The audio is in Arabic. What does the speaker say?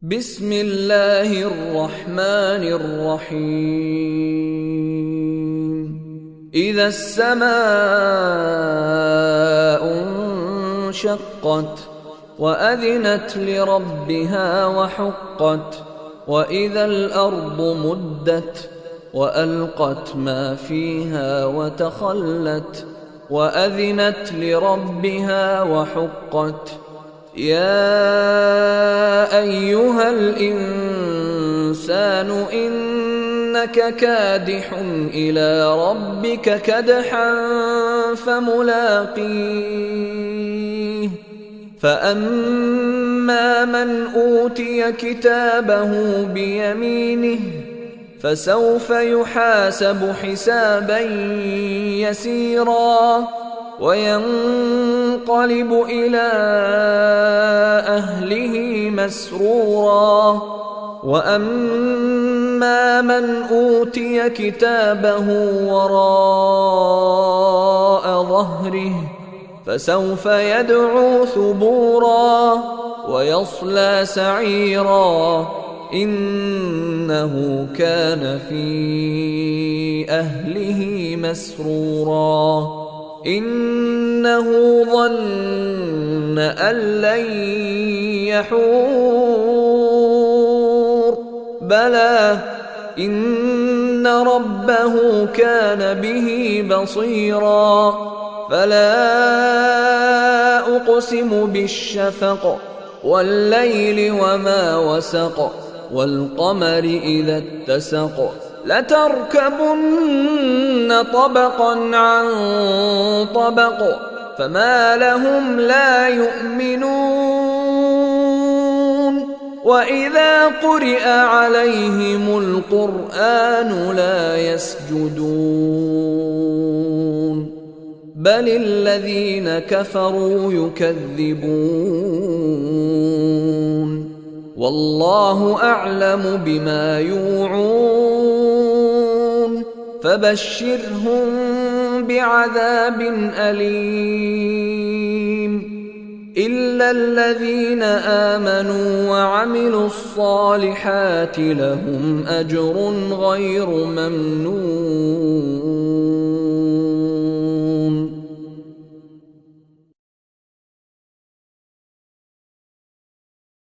بسم الله الرحمن الرحيم إذا السماء انشقت وأذنت لربها وحقت وإذا الأرض مدت وألقت ما فيها وتخلت وأذنت لربها وحقت يا أيها الإنسان إنك كادح إلى ربك كدحا فملاقيه فأما من أوتي كتابه بيمينه فسوف يحاسب حسابا يسيرا وينقلب إلى أهله مسرورا وأما من أوتي كتابه وراء ظهره فسوف يدعو ثبورا ويصلى سعيرا إنه كان في أهله مسرورا إنه ظن أن لن يحور بلى إن ربه كان به بصيرا فلا أقسم بالشفق والليل وما وسق والقمر إذا اتسق لتركبن طبقا عن طبق فما لهم لا يؤمنون وإذا قرئ عليهم القرآن لا يسجدون بل الذين كفروا يكذبون والله أعلم بما يوعون فبشرهم بعذاب أليم إلا الذين آمنوا وعملوا الصالحات لهم أجر غير ممنون.